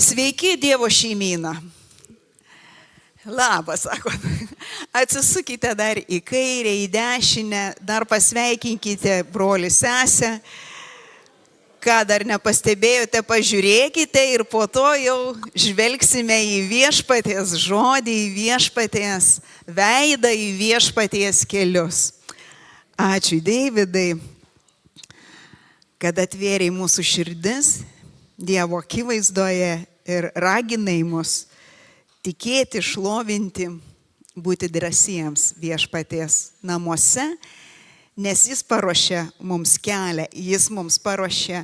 Sveiki, Dievo šeimyna. Labas, sako. Atsisukite dar į kairę, į dešinę, dar pasveikinkite brolį sesę. Ką dar nepastebėjote, pažiūrėkite ir po to jau žvelgsime į viešpaties žodį, į viešpaties veidą, į viešpaties kelius. Ačiū, Deividai, kad atvėrei mūsų širdis Dievo akivaizdoje ir raginai mus tikėti, šlovinti, būti drąsiems viešpaties namuose, nes jis paruošė mums kelią, jis mums paruošė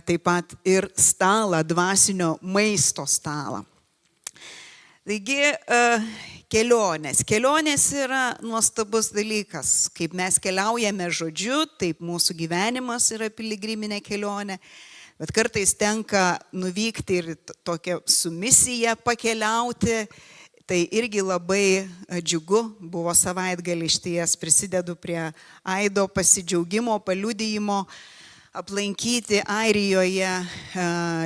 taip pat ir stalą, dvasinio maisto stalą. Taigi kelionės yra nuostabus dalykas. Kaip mes keliaujame žodžiu, taip mūsų gyvenimas yra piligriminė kelionė. Bet kartais tenka nuvykti ir tokią su misija pakeliauti. Tai irgi labai džiugu, buvo savaitgalį išties, prisidedu prie Aido pasidžiaugimo, paliudijimo, aplankyti Airijoje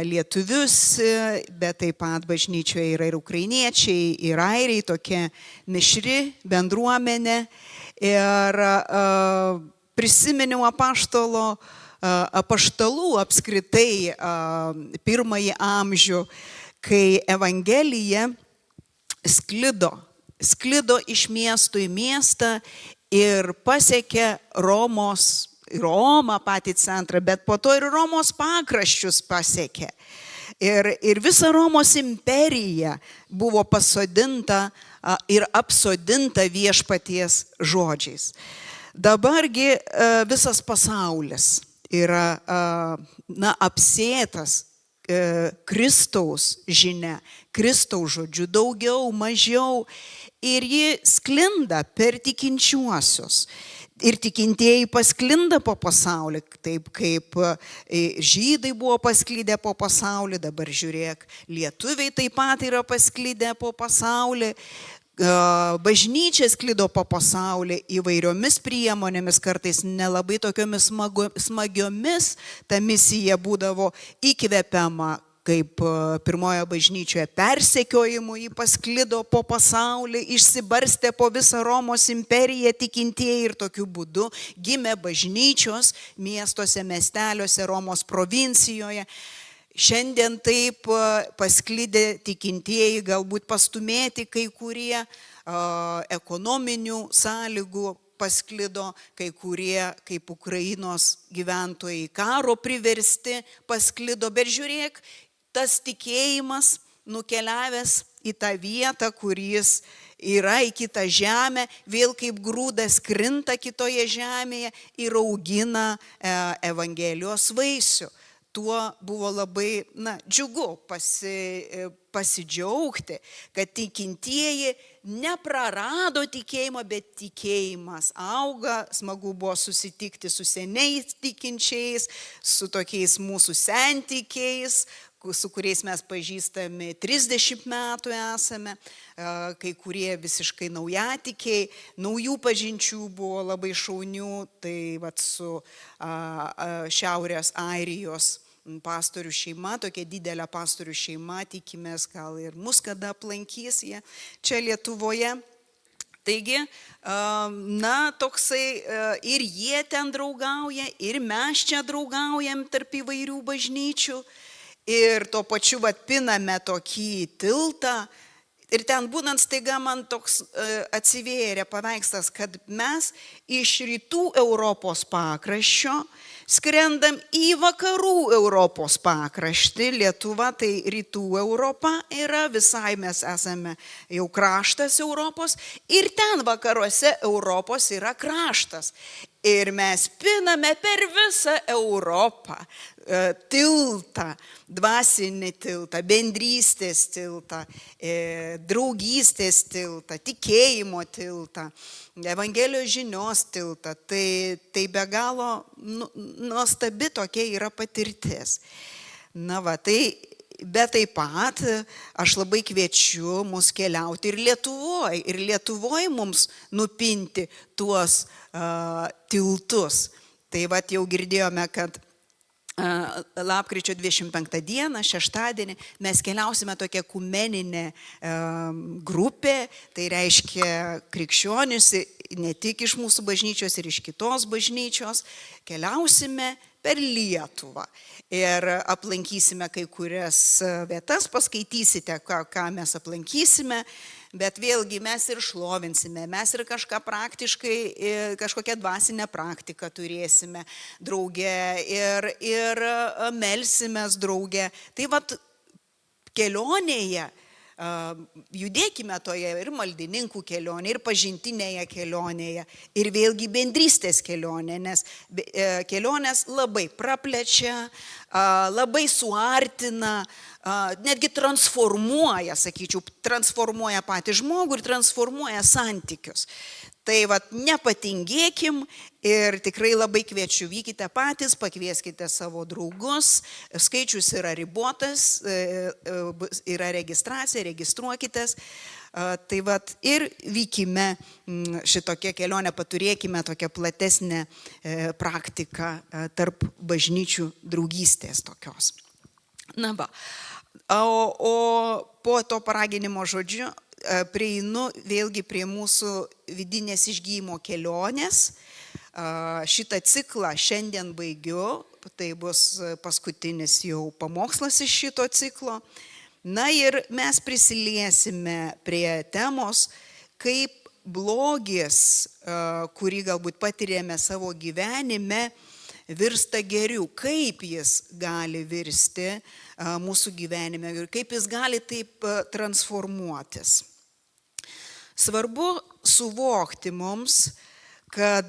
lietuvius, bet taip pat bažnyčioje yra ir ukrainiečiai, ir airiai, tokia mišri bendruomenė. Ir prisiminiau apaštalų apskritai pirmąjį amžių, kai Evangelija sklido iš miesto į miestą ir pasiekė Romą patį centrą, bet po to ir Romos pakraščius pasiekė. Ir visa Romos imperija buvo pasodinta ir apsodinta viešpaties žodžiais. Dabargi visas pasaulis yra apsėtas Kristaus žinia, Kristaus žodžiu, daugiau, mažiau, ir ji sklinda per tikinčiuosius. Ir tikintieji pasklinda po pasaulį, taip kaip žydai buvo pasklydę po pasaulį, dabar žiūrėk, lietuviai taip pat yra pasklydę po pasaulį. Bažnyčia sklido po pasaulį įvairiomis priemonėmis, kartais nelabai tokiomis smagiomis. Ta misija būdavo įkvepiama, kaip pirmojo bažnyčioje persekiojimu, jį pasklido po pasaulį, išsibarstė po visą Romos imperiją tikintieji ir tokiu būdu gimė bažnyčios miestuose, miesteliuose, Romos provincijoje. Šiandien taip pasklidę tikintieji, galbūt pastumėti kai kurie ekonominių sąlygų pasklido, kai kurie kaip Ukrainos gyventojai karo priversti pasklido. Bet žiūrėk, tas tikėjimas nukeliavęs į tą vietą, kuris yra į kitą žemę, vėl kaip grūdas krinta kitoje žemėje ir augina Evangelijos vaisių. Tuo buvo labai džiugu pasidžiaugti, kad tikintieji neprarado tikėjimo, bet tikėjimas auga. Smagu buvo susitikti su seniais tikinčiais, su tokiais mūsų sentikiais, su kuriais mes pažįstami 30 metų esame, kai kurie visiškai naujatikiai, naujų pažinčių buvo labai šaunių, tai su Šiaurės Airijos pastorių šeima, tokia didelė pastorių šeima, tikimės gal ir mus kada aplankys jie čia Lietuvoje. Taigi, toksai ir jie ten draugauja, ir mes čia draugaujam tarp įvairių bažnyčių. Ir tuo pačiu piname tokį tiltą. Ir ten būnant staiga man toks atsivėrė paveikslas, kad mes iš rytų Europos pakraščio skrendam į vakarų Europos pakraštį. Lietuva tai rytų Europa yra, visai mes esame jau kraštas Europos. Ir ten vakaruose Europos yra kraštas. Ir mes piname per visą Europą tiltą, dvasinį tiltą, bendrystės tiltą, draugystės tiltą, tikėjimo tiltą, Evangelijos žinios tiltą. Tai be galo nuostabi tokia yra patirtis. Bet taip pat aš labai kviečiu mus keliauti ir Lietuvoje. Ir Lietuvoje mums nupinti tuos tiltus. Tai jau girdėjome, kad lapkričio 25 dieną, šeštadienį, mes keliausime tokią ekumeninę grupę, tai reiškia krikščionis, ne tik iš mūsų bažnyčios ir iš kitos bažnyčios, keliausime per Lietuvą ir aplankysime kai kurias vietas, paskaitysite, ką mes aplankysime. Bet vėlgi mes ir šlovinsime, mes ir kažką praktiškai, kažkokią dvasinę praktiką turėsime drauge ir melsimės drauge. Tai vat kelionėje, judėkime toje ir maldininkų kelionėje, ir pažintinėje kelionėje, ir vėlgi bendrystės kelionė, nes kelionės labai praplečia, labai suartina, netgi transformuoja, sakyčiau, transformuoja patį žmogų ir transformuoja santykius. Tai vat nepatingėkim ir tikrai labai kviečiu, vykite patys, pakvieskite savo draugus, skaičius yra ribotas, yra registracija, registruokitės. Tai vat ir vykime šitokią kelionę, paturėkime tokią platesnę praktiką tarp bažnyčių draugystės tokios. Na va, o po to paraginimo žodžiu prieinu vėlgi prie mūsų vidinės išgyjimo kelionės. Šitą ciklą šiandien baigiu, tai bus paskutinis jau pamokslas iš šito ciklo. Na ir mes prisiliesime prie temos, kaip blogis, kurį galbūt patiriame savo gyvenime, virsta geriu, kaip jis gali virsti mūsų gyvenime ir kaip jis gali taip transformuotis. Svarbu suvokti mums, kad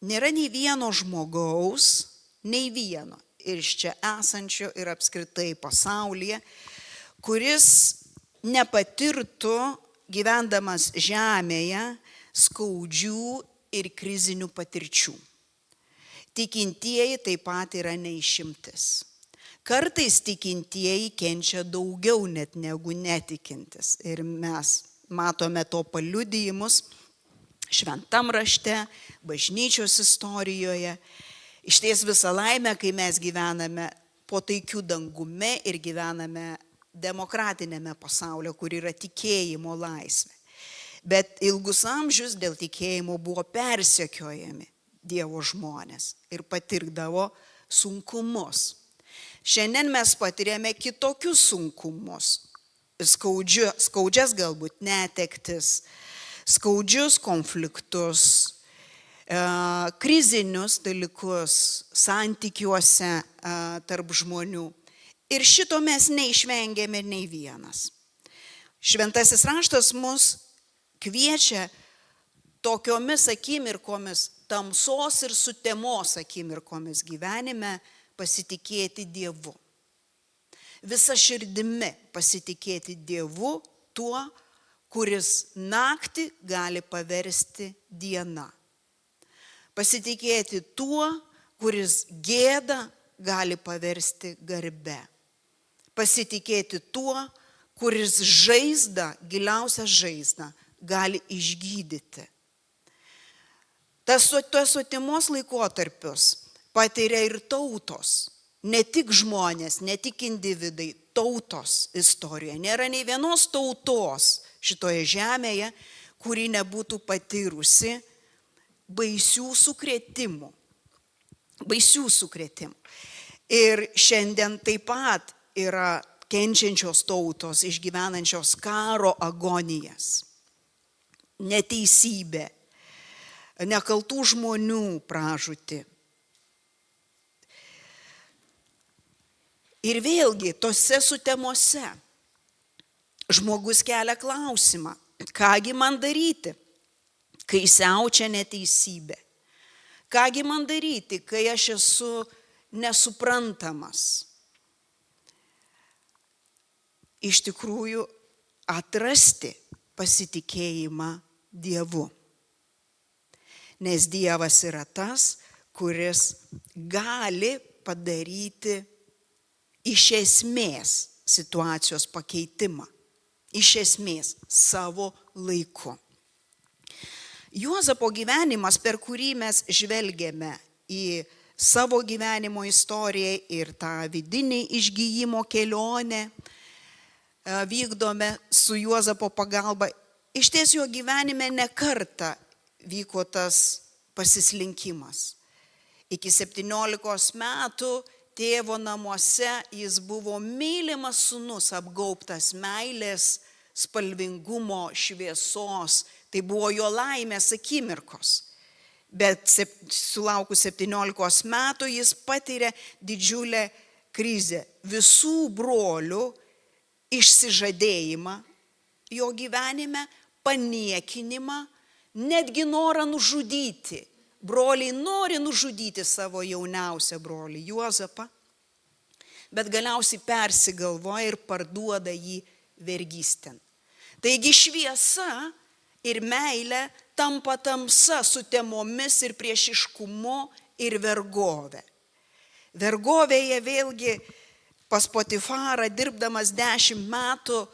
nėra nei vieno žmogaus, nei vieno iš čia esančio ir apskritai pasaulyje, kuris nepatirtų gyvendamas žemėje skaudžių ir krizinių patirčių. Tikintieji taip pat yra neišimtis. Kartais tikintieji kenčia daugiau net negu netikintis. Ir mes matome to paliudijimus šventam rašte, bažnyčios istorijoje. Išties visą laimę, kai mes gyvename po taikiu dangumi ir gyvename demokratinėme pasaulyje, kur yra tikėjimo laisvė. Bet ilgus amžius dėl tikėjimo buvo persekiojami Dievo žmonės ir patirdavo sunkumus. Šiandien mes patiriame kitokius sunkumus, skaudžias galbūt netektis, skaudžius konfliktus, krizinius dalykus santykiuose tarp žmonių. Ir šito mes neišvengėme nei vienas. Šventasis raštas mus kviečia tokiomis akimirkomis, tamsos ir sutemos akimirkomis gyvenime pasitikėti Dievu. Visa širdimi pasitikėti Dievu, tuo, kuris naktį gali paversti diena. Pasitikėti tuo, kuris gėdą gali paversti garbe. Pasitikėti tuo, kuris žaizdą, giliausią žaizdą gali išgydyti. Tas sutimos laikotarpius patiria ir tautos, ne tik žmonės, ne tik individai, tautos istorijoje. Nėra nei vienos tautos šitoje žemėje, kuri nebūtų patyrusi baisių sukrėtimų. Ir šiandien taip pat yra kenčiančios tautos, išgyvenančios karo agonijas, neteisybė, nekaltų žmonių pražūtį. Ir vėlgi, tose sutemose žmogus kelia klausimą, kągi man daryti, kai siaučia neteisybė. Kągi man daryti, kai aš esu nesuprantamas. Iš tikrųjų, atrasti pasitikėjimą Dievu. Nes Dievas yra tas, kuris gali padaryti iš esmės situacijos pakeitimą. Iš esmės savo laiku. Juozapo gyvenimas, per kurį mes žvelgiame į savo gyvenimo istoriją ir tą vidinį išgyjimo kelionę vykdome su Juozapo pagalba. Iš ties jo gyvenime ne kartą vyko tas pasislinkimas. Iki 17 metų tėvo namuose jis buvo mylimas sūnus, apgaubtas meilės, spalvingumo, šviesos. Tai buvo jo laimės akimirkos. Bet sulaukus 17 metų jis patiria didžiulę krizę. Visų brolių išsižadėjimą jo gyvenime, paniekinimą, netgi norą nužudyti. Broliai nori nužudyti savo jauniausią brolį Juozapą, bet galiausiai persigalvoja ir parduoda jį vergystėn. Taigi šviesa ir meilė tampa tamsa su temomis ir priešiškumu ir vergovė. Vergovėje vėlgi pas Potifarą dirbdamas 10 metų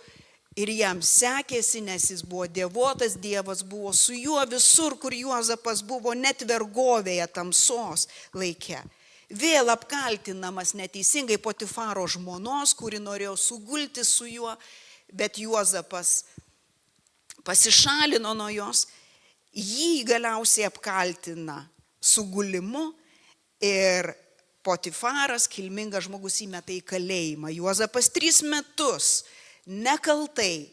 ir jam sekėsi, nes jis buvo dievotas, Dievas buvo su juo visur, kur Juozapas buvo, net vergovėje tamsos laike. Vėl apkaltinamas neteisingai Potifaro žmonos, kuri norėjo sugulti su juo, bet Juozapas pasišalino nuo jos, jį galiausiai apkaltina sugulimu ir Potifaras, kilmingas žmogus, įmeta į kalėjimą. Juozapas 3 metus nekaltai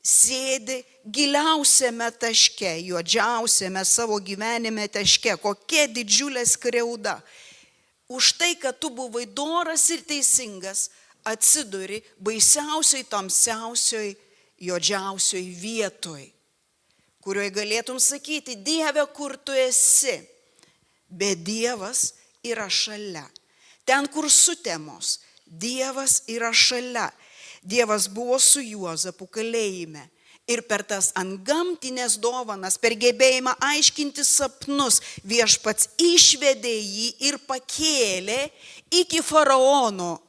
sėdi giliausiame taške, juodžiausiame savo gyvenime taške. Kokia didžiulė skriauda. Už tai, kad tu buvai doras ir teisingas, atsiduri baisiausioj, tamsiausioj, juodžiausioj vietoj, kurioje galėtum sakyti, Dieve, kur tu esi. Bet Dievas yra šalia. Ten, kur sutemos, Dievas yra šalia. Dievas buvo su Juozapu kalėjime ir per tas antgamtinės dovanas, per gebėjimą aiškinti sapnus, Viešpats išvedė jį ir pakėlė iki faraono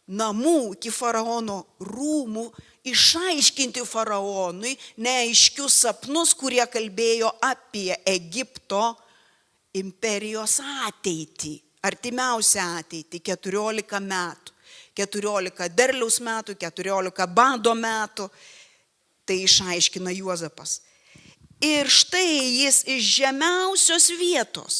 namų, iki faraono rūmų, išaiškinti faraonui neaiškius sapnus, kurie kalbėjo apie Egipto imperijos ateitį, artimiausią ateitį, 14 metų. 14 derliaus metų, 14 bado metų, tai išaiškina Juozapas. Ir štai jis iš žemiausios vietos,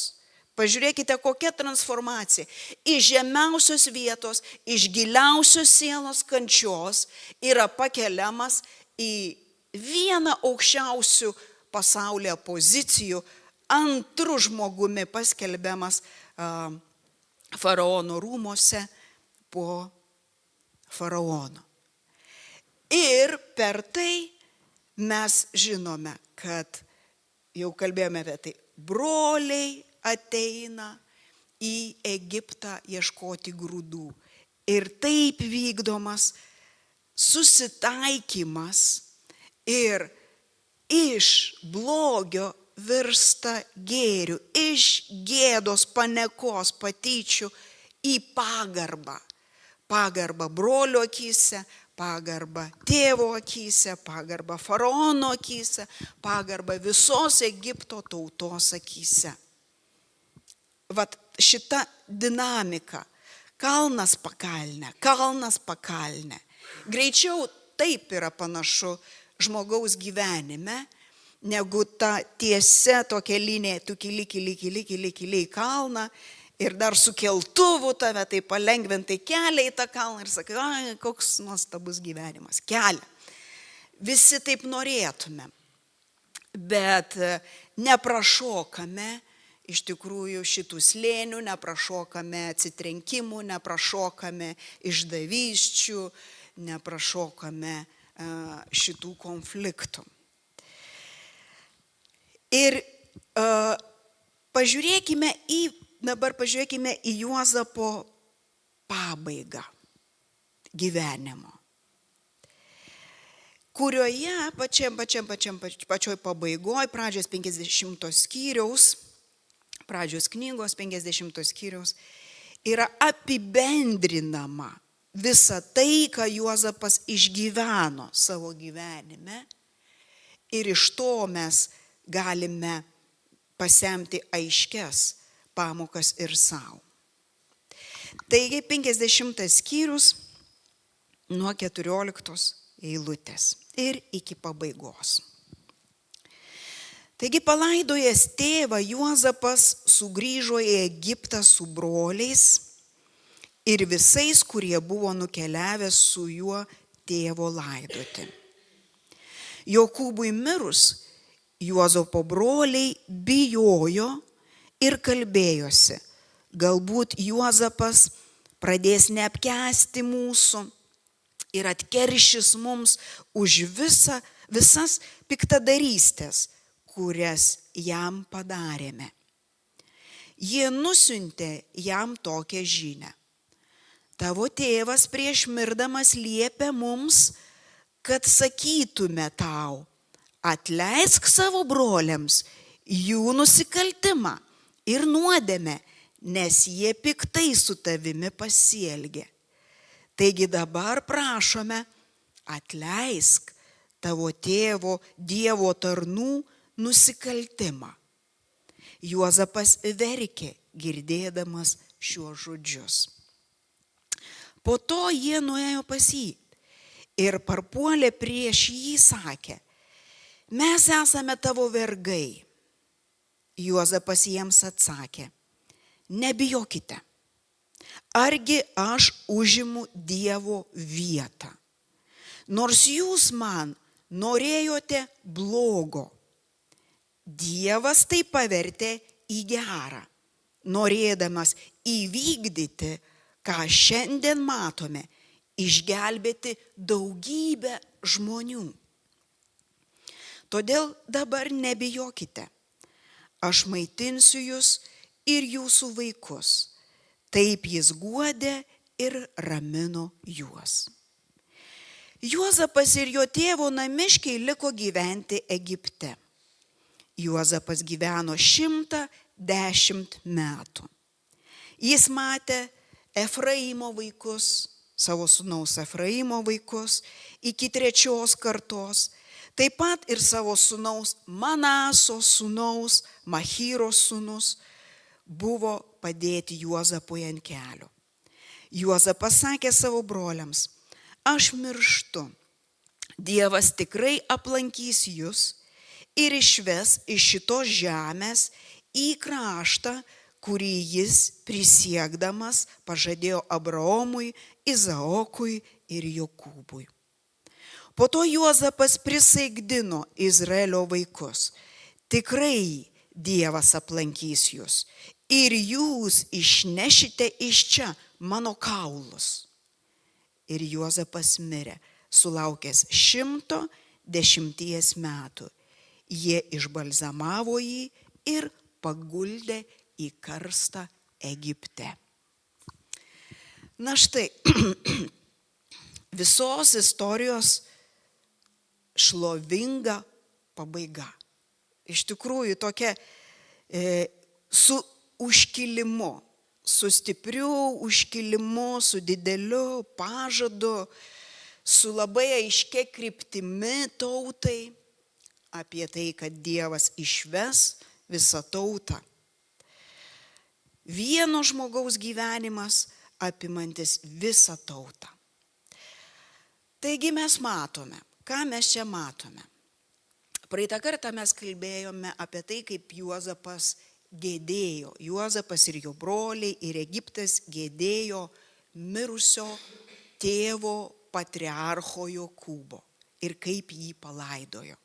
pažiūrėkite kokia transformacija, iš žemiausios vietos, iš giliausios sielos kančios yra pakeliamas į vieną aukščiausių pasaulyje pozicijų, antru žmogumi paskelbiamas faraono rūmose po faraono. Ir per tai mes žinome, kad jau kalbėjome apie tai, broliai ateina į Egiptą ieškoti grūdų. Ir taip vykdomas susitaikymas ir iš blogio virsta gėriu, iš gėdos, paniekos, patyčių į pagarbą. Pagarbą brolio akyse, pagarbą tėvo akyse, pagarbą faraono akyse, pagarbą visos Egipto tautos akyse. Vat šita dinamika, kalnas pakalnė. Greičiau taip yra panašu žmogaus gyvenime, negu ta tiesia tokia linija, tu kyli į kalną, ir dar su keltuvu tave tai palengvintai kelia į tą kalną ir sakai, koks nuostabus gyvenimas, kelia. Visi taip norėtume, bet neprašokame iš tikrųjų šitų slėnių, neprašokame atsitrenkimų, neprašokame išdavysčių, neprašokame šitų konfliktų. Ir dabar pažiūrėkime į Juozapo pabaigą gyvenimo, kurioje pačioj pabaigoje, pradžios 50 skyriaus, pradžios knygos 50 skyriaus, yra apibendrinama visa tai, ką Juozapas išgyveno savo gyvenime, ir iš to mes galime pasemti aiškias pamokas ir savo. Taigi 50 skyrius nuo 14 eilutės ir iki pabaigos. Taigi palaidojęs tėvą Juozapas sugrįžo į Egiptą su broliais ir visais, kurie buvo nukeliavę su juo tėvo laidoti. Jokūbui mirus, Juozapo broliai bijojo ir kalbėjosi, galbūt Juozapas pradės neapkęsti mūsų ir atkeršys mums už visas piktadarystės, kurias jam padarėme. Jie nusiuntė jam tokią žinią. Tavo tėvas prieš mirdamas liepė mums, kad sakytume tau, atleisk savo broliams jų nusikaltimą ir nuodėmę, nes jie piktai su tavimi pasielgė. Taigi dabar prašome, atleisk tavo tėvo Dievo tarnų nusikaltimą. Juozapas verkė, girdėdamas šiuos žodžius. Po to jie nuėjo pas jį ir parpuolė prieš jį sakė, mes esame tavo vergai. Juozapas jiems atsakė, nebijokite, argi aš užimu Dievo vietą. Nors jūs man norėjote blogo, Dievas tai pavertė į gerą, norėdamas įvykdyti, ką šiandien matome, išgelbėti daugybę žmonių. Todėl dabar nebijokite, aš maitinsiu jūs ir jūsų vaikus. Taip jis guodė ir ramino juos. Juozapas ir jo tėvo namiškiai liko gyventi Egipte. Juozapas gyveno 110 metų. Jis matė Efraimo vaikus, savo sūnaus Efraimo vaikus, iki 3 kartos, taip pat ir savo sūnaus Manaso sūnaus, Machyro sūnus, buvo padėti Juozapui ant kelio. Juozapas sakė savo broliams, aš mirštu, Dievas tikrai aplankys jūs ir išves iš šitos žemės į kraštą, kurį jis prisiekdamas pažadėjo Abraomui, Izaokui ir Jokūbui. Po to Juozapas prisaikdino Izraelio vaikus. Tikrai Dievas aplankys jūs ir jūs išnešite iš čia mano kaulus. Ir Juozapas mirė, sulaukęs 110 metų. Jie išbalzamavo jį ir paguldė į karstą Egipte. Na štai, visos istorijos šlovinga pabaiga. Iš tikrųjų tokia su užkilimu, su stipriu užkilimu, su dideliu pažadu, su labai aiškia kryptimi tautai apie tai, kad Dievas išves visą tautą. Vieno žmogaus gyvenimas apimantis visą tautą. Taigi mes matome, ką mes čia matome. Praeitą kartą mes kalbėjome apie tai, kaip Juozapas gėdėjo. Juozapas ir jo broliai ir Egiptas gėdėjo mirusio tėvo patriarcho Jokūbo ir kaip jį palaidojo.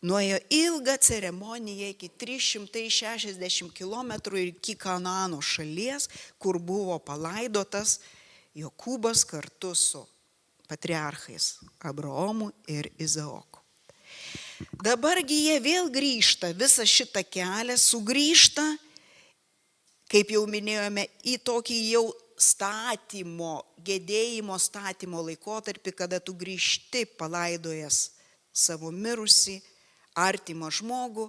Nuėjo ilgą ceremoniją iki 360 km iki Kanaano šalies, kur buvo palaidotas Jokūbas kartu su patriarchais Abraomu ir Izaoku. Dabargi jie vėl grįžta, visą šitą kelią sugrįžta, kaip jau minėjome, į tokį jau statymo, gėdėjimo statymo laikotarpį, kada tu grįžti palaidojęs savo mirusį, artimą žmogų,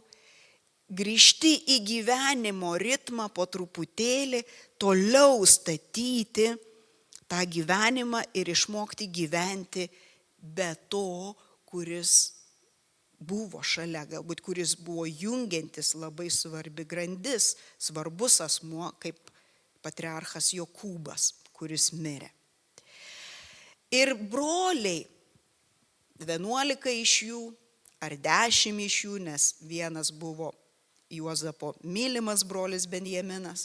grįžti į gyvenimo ritmą po truputėlį, toliau statyti tą gyvenimą ir išmokti gyventi be to, kuris buvo šalia, galbūt kuris buvo jungiantis labai svarbi grandis, svarbus asmuo kaip patriarchas Jokūbas, kuris mirė. Ir broliai, 11 iš jų, ar 10 iš jų, nes vienas buvo Juozapo mylimas brolis Benjaminas,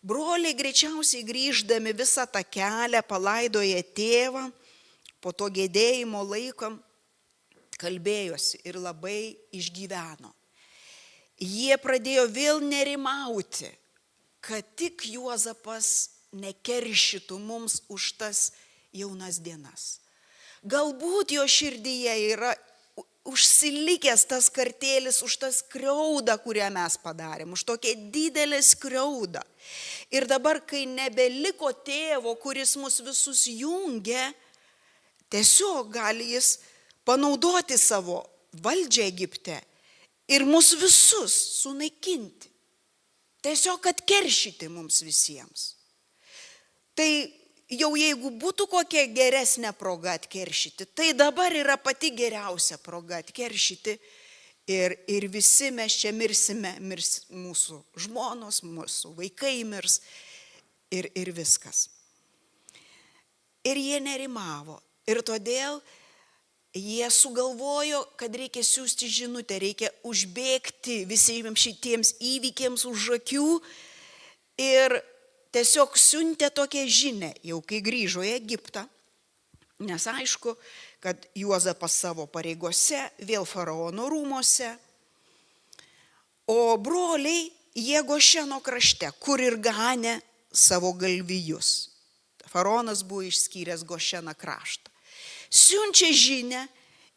broliai greičiausiai grįždami visą tą kelią palaidoję tėvą, po to gedėjimo laiko kalbėjosi ir labai išgyveno. Jie pradėjo vėl nerimauti, kad tik Juozapas nekeršytų mums už tas jaunas dienas. Galbūt jo širdyje yra užsilikęs tas kartėlis už tas skriaudą, kurią mes padarėm, už tokią didelę skriaudą. Ir dabar, kai nebeliko tėvo, kuris mus visus jungia, tiesiog gali jis panaudoti savo valdžią Egipte ir mus visus sunaikinti. Tiesiog atkeršyti mums visiems. Tai jau jeigu būtų kokia geresnė proga atkeršyti, tai dabar yra pati geriausia proga atkeršyti ir visi mes čia mirsime, mirs mūsų žmonos, mūsų vaikai mirs ir viskas. Ir jie nerimavo ir todėl jie sugalvojo, kad reikia siųsti žinutę, reikia užbėgti visiems šitiems įvykiams už akių ir tiesiog siuntė tokią žinią, jau kai grįžo į Egiptą, nes aišku, kad Juozapas savo pareigose, vėl faraono rūmose, o broliai jie Gošeno krašte, kur ir ganė savo galvijus. Faraonas buvo išskyręs Gošeną kraštą. Siunčia žinią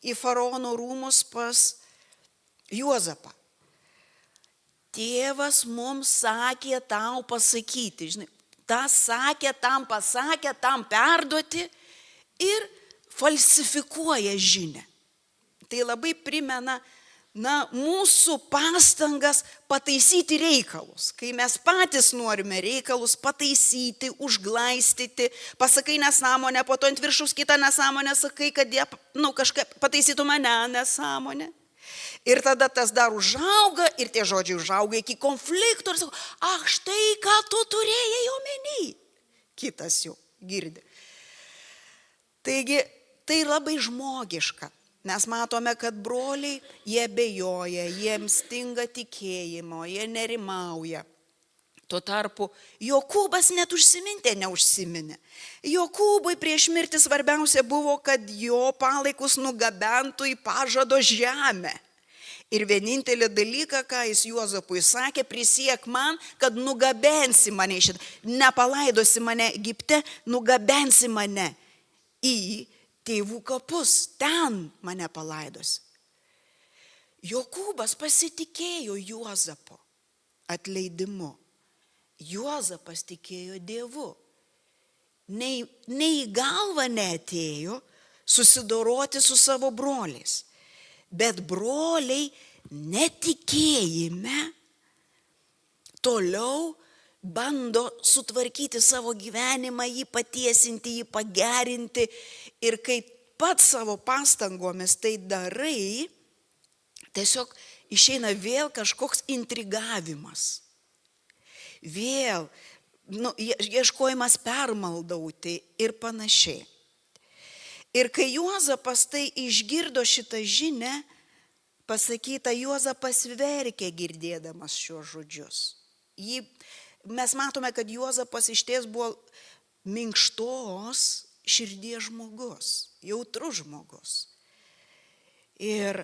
į faraono rūmus pas Juozapą. Tėvas mums sakė tau pasakyti, žinai, tas sakė, tam pasakė, tam perduoti ir falsifikuoja žinią. Tai labai primena, mūsų pastangas pataisyti reikalus. Kai mes patys norime reikalus pataisyti, užglaistyti, pasakai nesąmonę, po to ant viršaus kitą nesąmonę sakai, kad jie kažką pataisytų mane nesąmonę. Ir tada tas dar užauga ir tie žodžiai užauga iki konflikto ir sako, štai ką tu turėjai omeny. Kitas jau girdi. Taigi, tai labai žmogiška. Mes matome, kad broliai, jie abejoja, jiems stinga tikėjimo, jie nerimauja. Tuo tarpu Jokūbas net užsimintė neužsiminė. Jokūbui prieš mirtį svarbiausia buvo, kad jo palaikus nugabentų į pažado žemę. Ir vienintelį dalyką, ką jis Juozapui sakė, prisiek man, kad nugabensi mane šitą, nepalaidosi mane Egipte, nugabensi mane į tėvų kapus, ten mane palaidosi. Jokūbas pasitikėjo Juozapo atleidimu. Juozapas tikėjo Dievu. Nei į galvą neatėjo susidoroti su savo broliais. Bet broliai netikėjime toliau bando sutvarkyti savo gyvenimą, jį patiesinti, jį pagerinti. Ir kai pats savo pastangomis tai darai, tiesiog išeina vėl kažkoks intrigavimas. Vėl ieškojimas permaldauti ir panašiai. Ir kai Juozapas tai išgirdo šitą žinią, pasakyta, Juozapas verkė girdėdamas šios žodžius. Mes matome, kad Juozapas išties buvo minkštos širdies žmogus, jautrus žmogus. Ir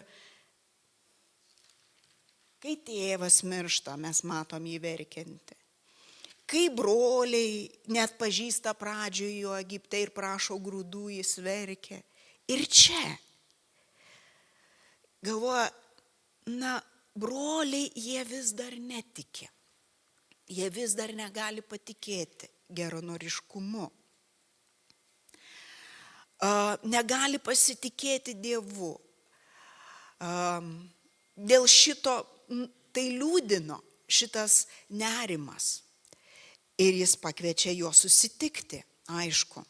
kai tėvas miršta, mes matom jį verkiantį. Kai broliai net pažįsta pradžioje jo Egipte ir prašo grūdų, jis verkia. Ir čia galvoja, broliai jie vis dar netiki. Jie vis dar negali patikėti geranoriškumu. Negali pasitikėti Dievu. Dėl šito tai liūdino šitas nerimas. Ir jis pakviečia juos susitikti, aišku,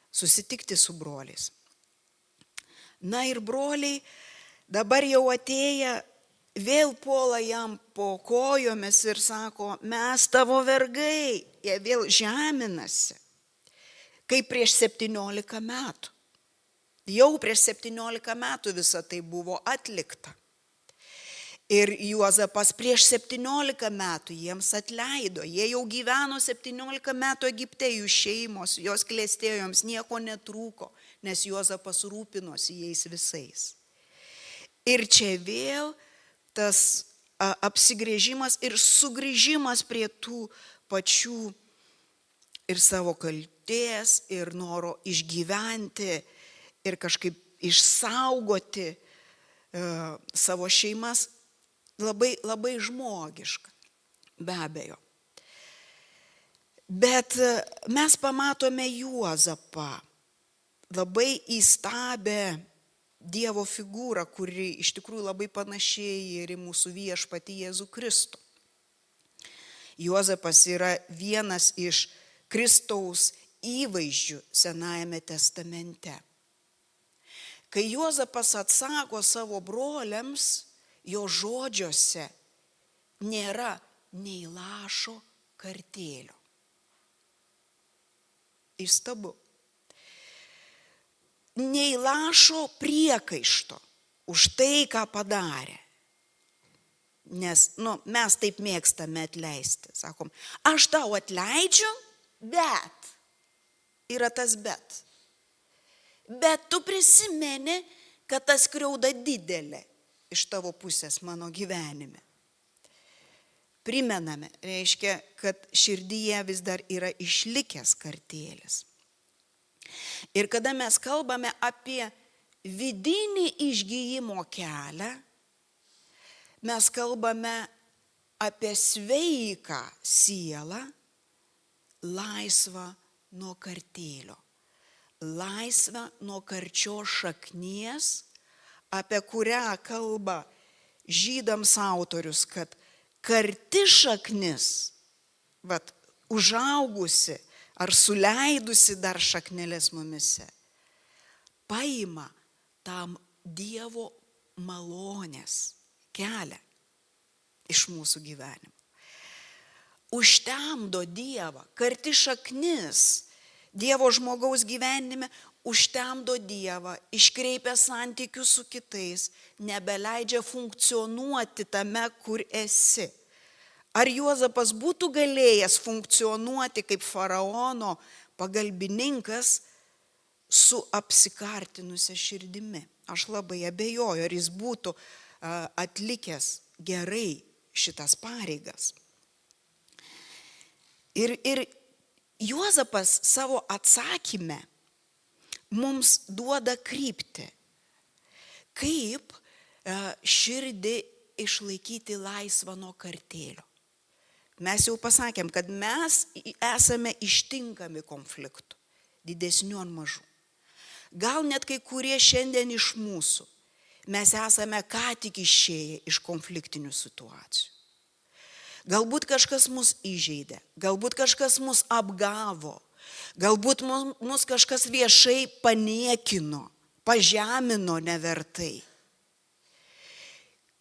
susitikti su broliais. Ir broliai dabar jau atėję vėl puola jam po kojomis ir sako, mes tavo vergai. Jie vėl žeminasi, kaip prieš 17 metų. Jau prieš 17 metų visa tai buvo atlikta. Ir Juozapas prieš 17 metų jiems atleido. Jie jau gyveno 17 metų Egipte, jų šeimos, jos klestėjo, joms nieko netrūko, nes Juozapas rūpinosi jais visais. Ir čia vėl tas apsigrėžimas ir sugrįžimas prie tų pačių ir savo kaltės, ir noro išgyventi, ir kažkaip išsaugoti savo šeimas, labai, labai žmogiška, be abejo. Bet mes pamatome Juozapą, labai įstabę Dievo figūrą, kuri iš tikrųjų labai panašiai ir į mūsų viešpatį Jėzų Kristų. Juozapas yra vienas iš Kristaus įvaizdžių Senajame testamente. Kai Juozapas atsako savo broliams, jo žodžiuose nėra nei lašo kartėlio. Įstabu. Nei lašo priekaišto už tai, ką padarė. Nes mes taip mėgstame atleisti. Sakom, aš tau atleidžiu, bet. Yra tas bet. Bet tu prisimeni, kad ta skriauda didelė iš tavo pusės mano gyvenime. Primename, reiškia, kad širdyje vis dar yra išlikęs kartėlis. Ir kada mes kalbame apie vidinį išgijimo kelią, mes kalbame apie sveiką sielą, laisvą nuo kartėlio, laisvą nuo karčios šaknies, apie kurią kalba žydams autorius, kad karti šaknis, užaugusi ar suleidusi dar šakneles mumise, paima tam Dievo malonės kelią iš mūsų gyvenimo. Užtemdo Dievą, karti šaknis Dievo žmogaus gyvenime, užtemdo Dievą, iškreipia santykius su kitais, nebeleidžia funkcionuoti tame, kur esi. Ar Juozapas būtų galėjęs funkcionuoti kaip faraono pagalbininkas su apsikartinusia širdimi? Aš labai abejoju, ar jis būtų atlikęs gerai šitas pareigas. Ir Juozapas savo atsakyme mums duoda kryptį, kaip širdį išlaikyti laisvą nuo kartėlio. Mes jau pasakėm, kad mes esame ištinkami konfliktų, didesnių ar mažų. Gal net kai kurie šiandien iš mūsų, mes esame ką tik išėję iš konfliktinių situacijų. Galbūt kažkas mus įžeidė, galbūt kažkas mus apgavo, galbūt mus kažkas viešai paniekino, pažemino nevertai.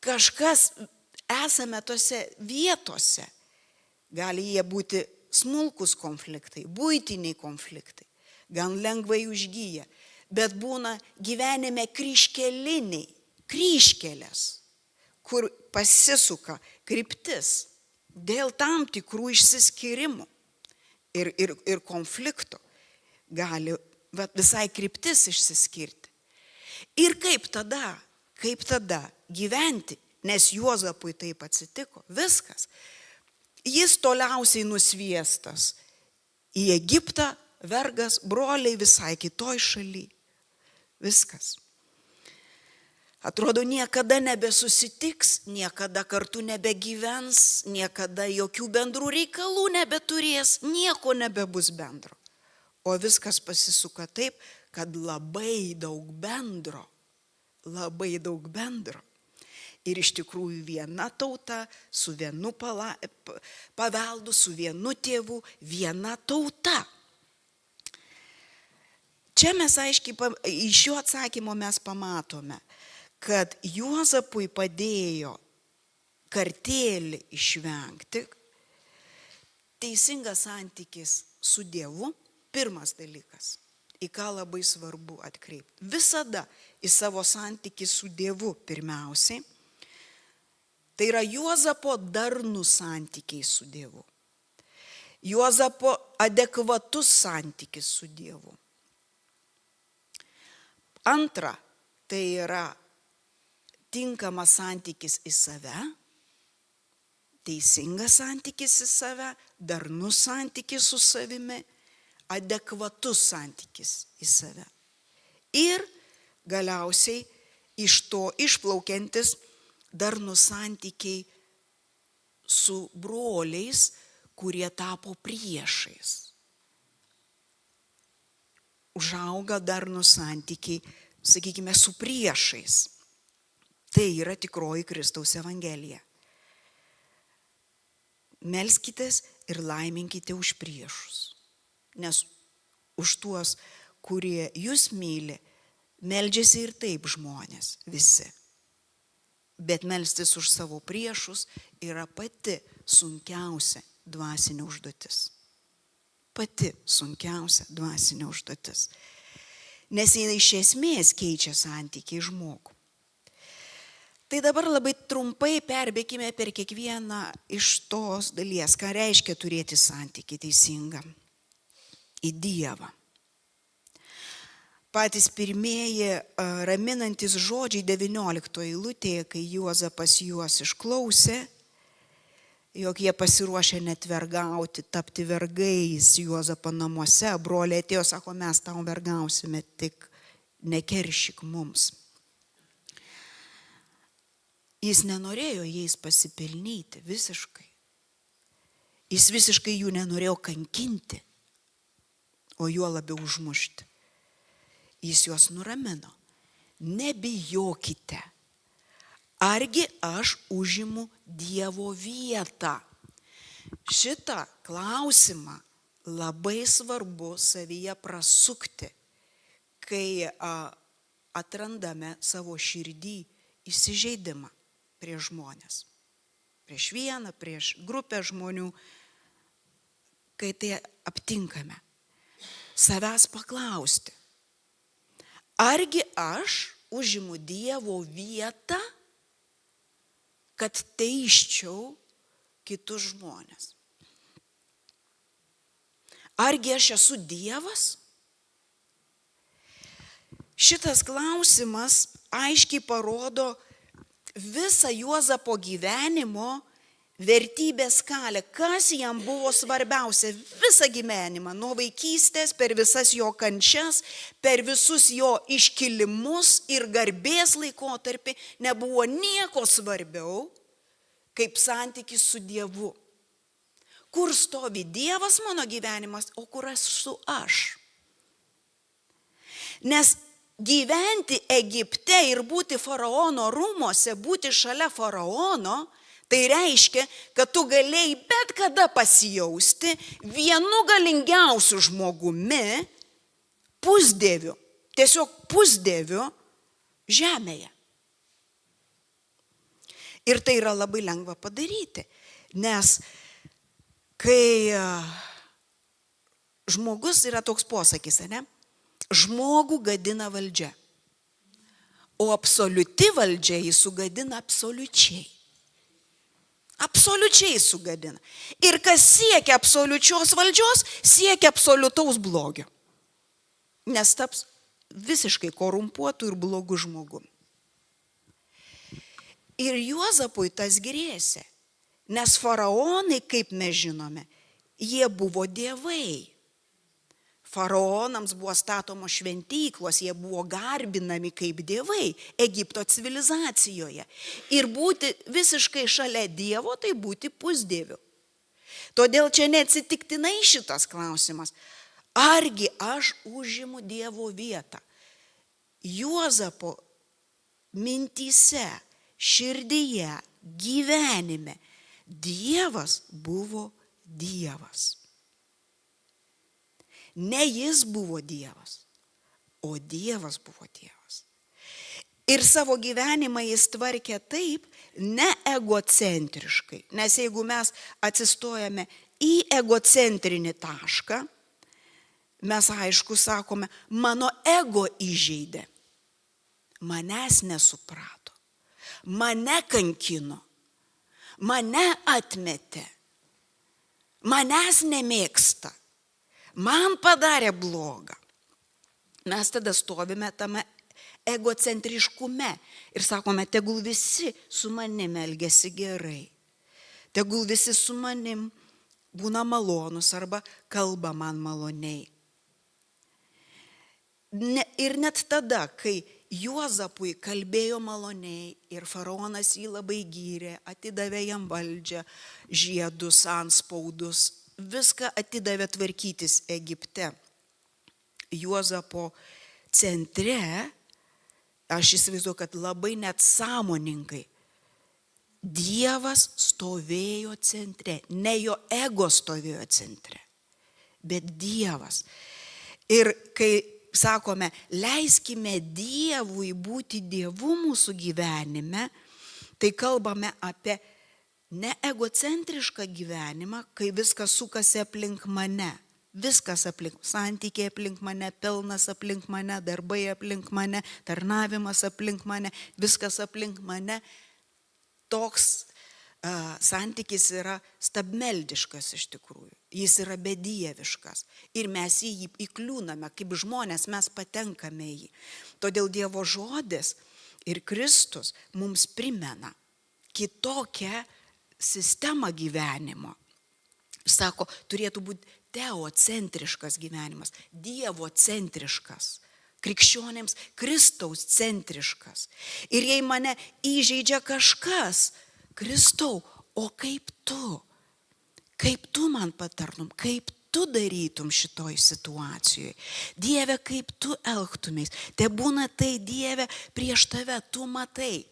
Kažkas esame tose vietose. Gali jie būti smulkus konfliktai, buitiniai konfliktai, gan lengvai užgyja, bet būna gyvenime kryžkeliniai, kryžkelės, kur pasisuka kryptis dėl tam tikrų išsiskyrimų ir konflikto. Gali visai kryptis išsiskirti. Ir kaip tada gyventi, nes Juozapui taip atsitiko, viskas. Jis toliausiai nusviestas į Egiptą, vergas, broliai visai kitoj šaly. Viskas. Atrodo, niekada nebesusitiks, niekada kartu nebegyvens, niekada jokių bendrų reikalų nebeturės, nieko nebebus bendro. O viskas pasisuka taip, kad labai daug bendro. Labai daug bendro. Ir iš tikrųjų viena tauta, su vienu paveldu, su vienu tėvu, viena tauta. Čia mes aiškiai, iš šio atsakymo mes pamatome, kad Juozapui padėjo kartėlį išvengti, teisingas santykis su Dievu, pirmas dalykas, į ką labai svarbu atkreipti. Visada į savo santykį su Dievu pirmiausiai. Tai yra Juozapo darnus santykiai su Dievu. Juozapo adekvatus santykis su Dievu. Antra, tai yra tinkamas santykis į save, teisingas santykis į save, darnus santykis su savimi, adekvatus santykis į save. Ir galiausiai iš to išplaukiantis darnus santykiai su broliais, kurie tapo priešais. Užauga darnus santykiai, sakykime, su priešais. Tai yra tikroji Kristaus evangelija. Melskitės ir laiminkite už priešus. Nes už tuos, kurie jūs myli, meldžiasi ir taip žmonės visi. Bet melstis už savo priešus yra pati sunkiausia dvasinė užduotis. Pati sunkiausia dvasinė užduotis. Nes jie iš esmės keičia santykiai žmogų. Tai dabar labai trumpai perbėkime per kiekvieną iš tos dalies, ką reiškia turėti santykį teisingą į Dievą. Patys pirmieji raminantis žodžiai 19 eilutėje, kai Juozapas juos išklausė, jog jie pasiruošė net vergauti, tapti vergais Juozapo namuose. Broliai atėjo, sako, mes tau vergausime, tik nekeršyk mums. Jis nenorėjo jais pasipelnyti visiškai. Jis visiškai jų nenorėjo kankinti, o juo labiau užmušti. Jis juos nuramino. Nebijokite. Argi aš užimu Dievo vietą? Šitą klausimą labai svarbu savyje prasukti, kai atrandame savo širdį įsižeidimą prieš žmonės. Prieš vieną, prieš grupę žmonių, kai tai aptinkame. Savęs paklausti. Argi aš užimu Dievo vietą, kad teisčiau kitus žmonės? Argi aš esu Dievas? Šitas klausimas aiškiai parodo visą Juozapo gyvenimo vertybės skalę, kas jam buvo svarbiausia visą gyvenimą, nuo vaikystės, per visas jo kančias, per visus jo iškilimus ir garbės laikotarpį, nebuvo nieko svarbiau, kaip santykis su Dievu. Kur stovi Dievas mano gyvenimas, o kur esu aš? Nes gyventi Egipte ir būti faraono rūmose, būti šalia faraono, tai reiškia, kad tu galėjai bet kada pasijausti vienu galingiausiu žmogumi, pusdieviu, tiesiog pusdieviu žemėje. Ir tai yra labai lengva padaryti, nes kai žmogus, yra toks posakis, ne? Žmogų gadina valdžia, o absoliuti valdžia jį sugadina absoliučiai. Absoliučiai sugadina. Ir kas siekia absoliučios valdžios, siekia absoliutaus blogio. Nes taps visiškai korumpuotų ir blogų žmogum. Ir Juozapui tas grėsė, nes faraonai, kaip mes žinome, jie buvo dievai. Faraonams buvo statomos šventyklos, jie buvo garbinami kaip dievai Egipto civilizacijoje. Ir būti visiškai šalia Dievo, tai būti pusdieviu. Todėl čia neatsitiktinai šitas klausimas. Argi aš užimu Dievo vietą? Juozapo mintyse, širdyje, gyvenime Dievas buvo Dievas. Ne jis buvo Dievas, o Dievas buvo Dievas. Ir savo gyvenimą jis tvarkė taip, ne egocentriškai. Nes jeigu mes atsistojame į egocentrinį tašką, mes aišku sakome, mano ego įžeidė, manęs nesuprato, mane kankino, mane atmetė, manęs nemėgsta, man padarė blogą. Mes tada stovime tame egocentriškume ir sakome, tegul visi su manim elgiasi gerai, tegul visi su manim būna malonus arba kalba man maloniai. Ir net tada, kai Juozapui kalbėjo maloniai ir faraonas jį labai gyrė, atidavė jam valdžią, žiedus, anspaudus, viską atidavė tvarkytis Egipte. Juozapo centre, aš įsivaizduoju, kad labai net sąmoningai, Dievas stovėjo centre, ne jo ego stovėjo centre, bet Dievas. Ir kai sakome, leiskime Dievui būti Dievu mūsų gyvenime, tai kalbame apie ne egocentrišką gyvenimą, kai viskas sukasi aplink mane. Viskas aplink, santykiai aplink mane, pelnas aplink mane, darbai aplink mane, tarnavimas aplink mane, viskas aplink mane. Toks santykis yra stabmeldiškas iš tikrųjų. Jis yra bedieviškas. Ir mes į jį įkliūname, kaip žmonės mes patenkame į jį. Todėl Dievo žodis ir Kristus mums primena kitokią sistemą gyvenimo. Sako, turėtų būti teocentriškas gyvenimas, dievocentriškas, krikščionėms Kristaus centriškas. Ir jei mane įžeidžia kažkas, Kristau, o kaip tu man patartum, kaip tu darytum šitoj situacijoje. Dieve, kaip tu elgtumės, te būna tai Dieve prieš tave, tu matai,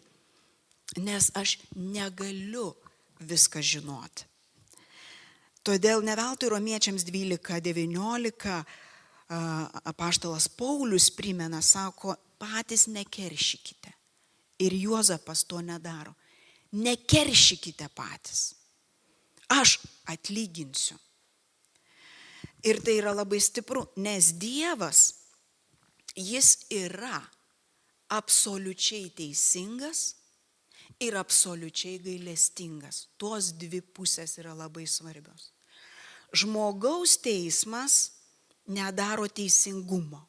nes aš negaliu viską žinoti. Todėl ne veltui Romiečiams 12:19 apaštalas Paulius primena, sako, patys nekeršykite. Ir Juozapas to nedaro. Nekeršykite patys. Aš atlyginsiu. Ir tai yra labai stipru, nes Dievas, jis yra absoliučiai teisingas ir absoliučiai gailestingas. Tuos dvi pusės yra labai svarbios. Žmogaus teismas nedaro teisingumo.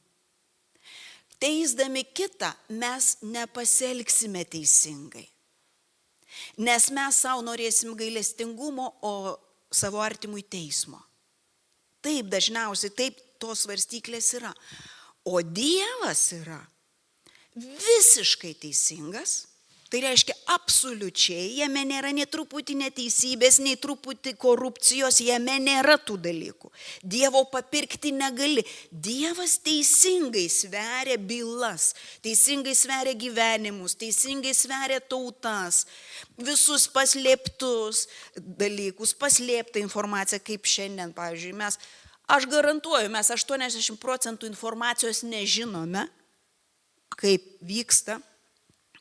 Teisdami kitą mes nepasielgsime teisingai. Nes mes savo norėsim gailestingumo, o savo artimui teismo. Taip, dažniausiai taip tos svarstyklės yra. O Dievas yra visiškai teisingas. Tai reiškia absoliučiai, jame nėra nei truputį neteisybės, nei truputį korupcijos, jame nėra tų dalykų. Dievo papirkti negali. Dievas teisingai sveria bylas, teisingai sveria gyvenimus, teisingai sveria tautas, visus paslėptus dalykus, paslėptą informaciją, kaip šiandien, pavyzdžiui, aš garantuoju, mes 80% informacijos nežinome, kaip vyksta.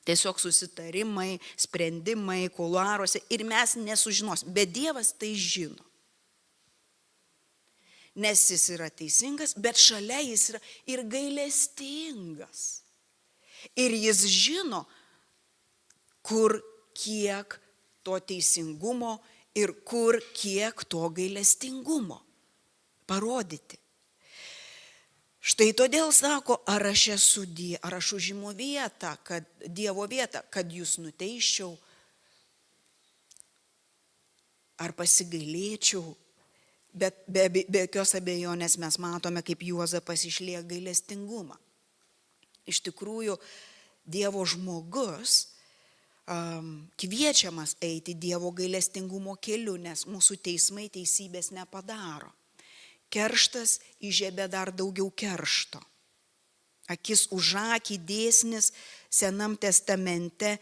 Tiesiog susitarimai, sprendimai, kuluaruose ir mes nesužinosim. Bet Dievas tai žino. Nes jis yra teisingas, bet šalia jis yra ir gailestingas. Ir jis žino, kur kiek to teisingumo ir kur kiek to gailestingumo parodyti. Štai todėl sako, ar aš užimu vietą, Dievo vietą, kad jūs nuteiščiau, ar pasigailėčiau, bet be jokios abejonės mes matome, kaip Juozapas išlieka gailestingumą. Iš tikrųjų, Dievo žmogus kviečiamas eiti Dievo gailestingumo keliu, nes mūsų teismai teisybės nepadaro. Kerštas įžiebė dar daugiau keršto. Akis už akį dėsnis Senam testamente,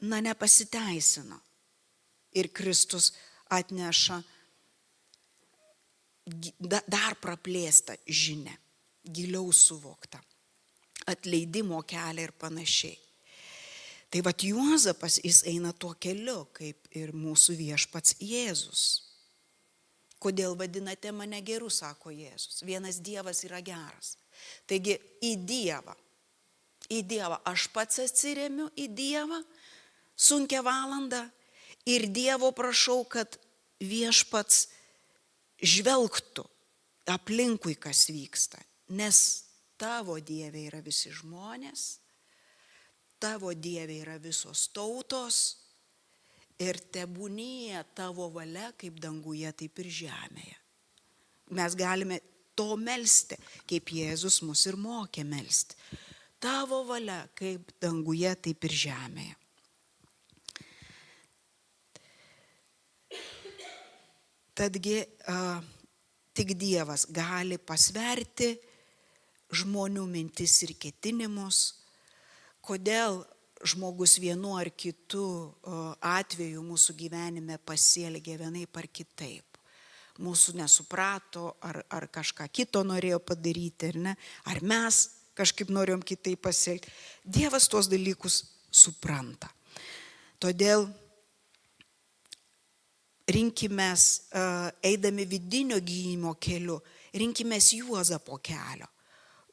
nepasiteisino. Ir Kristus atneša dar praplėstą žinią, giliau suvoktą, atleidimo kelią ir panašiai. Tai vat Juozapas, jis eina tuo keliu, kaip ir mūsų viešpats Jėzus. Kodėl vadinate mane geru, sako Jėzus. Vienas Dievas yra geras. Taigi į Dievą aš pats atsiremiu į Dievą sunkią valandą ir Dievo prašau, kad viešpats žvelgtų aplinkui, kas vyksta. Nes tavo Dieve yra visi žmonės, tavo Dieve yra visos tautos ir tebūnie tavo valia kaip danguje, taip ir žemėje. Mes galime to melsti, kaip Jėzus mus ir mokė melsti. Tavo valia kaip danguje, taip ir žemėje. Tadgi tik Dievas gali pasverti žmonių mintis ir ketinimus, kodėl žmogus vienu ar kitu atveju mūsų gyvenime pasielgė vienaip ar kitaip. Mūsų nesuprato, ar kažką kito norėjo padaryti, ar ne, ar mes kažkaip norėjom kitaip pasielgti. Dievas tuos dalykus supranta. Todėl rinkimės, eidami vidinio gydymo keliu, rinkimės Juozapo kelio.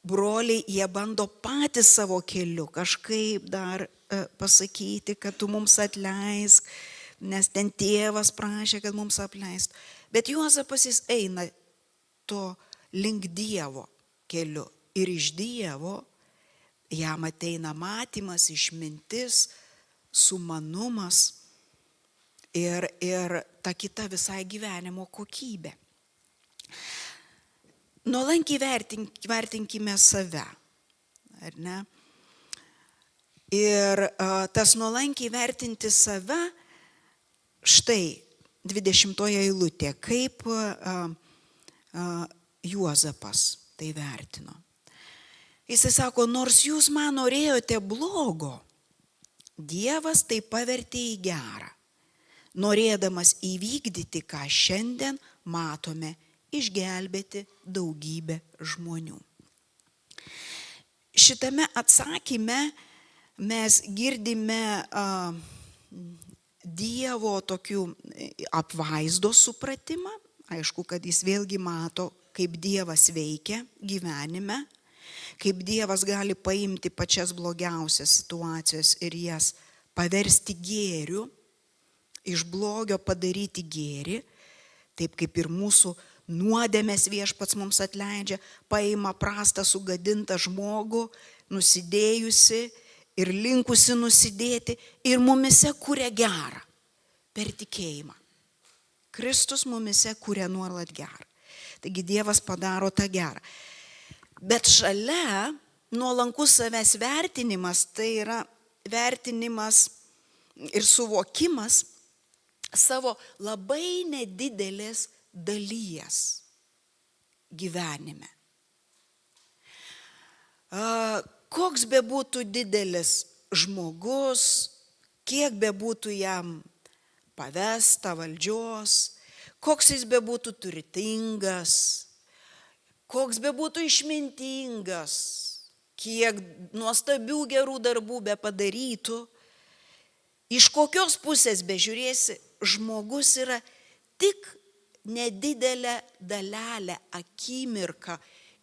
Broliai, jie bando patys savo keliu kažkaip dar pasakyti, kad tu mums atleisk, nes ten tėvas prašė, kad mums atleist. Bet Juozapas jis eina to link Dievo keliu. Ir iš Dievo jam ateina matymas, išmintis, sumanumas ir ta kita visai gyvenimo kokybė. Nuolankiai vertinkime save, ar ne? Ir tas nuolankiai vertinti save, štai 20 eilutė, kaip Juozapas tai vertino. Jisai sako, nors jūs man norėjote blogo, Dievas tai pavertė į gerą, norėdamas įvykdyti, ką šiandien matome, išgelbėti daugybę žmonių. Šitame atsakyme mes girdime Dievo tokių apvaizdos supratimą. Aišku, kad jis vėlgi mato, kaip Dievas veikia gyvenime, kaip Dievas gali paimti pačias blogiausias situacijas ir jas paversti gėriu, iš blogio padaryti gėrį, taip kaip ir mūsų nuodėmės viešpats mums atleidžia, paima prastą sugadintą žmogų, nusidėjusi ir linkusi nusidėti ir mumise kuria gerą per tikėjimą. Kristus mumise kuria nuolat gerą. Taigi Dievas padaro tą gerą. Bet šalia nuolankus savęs vertinimas, tai yra vertinimas ir suvokimas savo labai nedidelės dalies gyvenime. Koks bebūtų didelis žmogus, kiek bebūtų jam pavesta valdžios, koks jis bebūtų turtingas, koks bebūtų išmintingas, kiek nuostabių gerų darbų be padarytų, iš kokios pusės bežiūrėsi, žmogus yra tik nedidelė dalelė, akimirka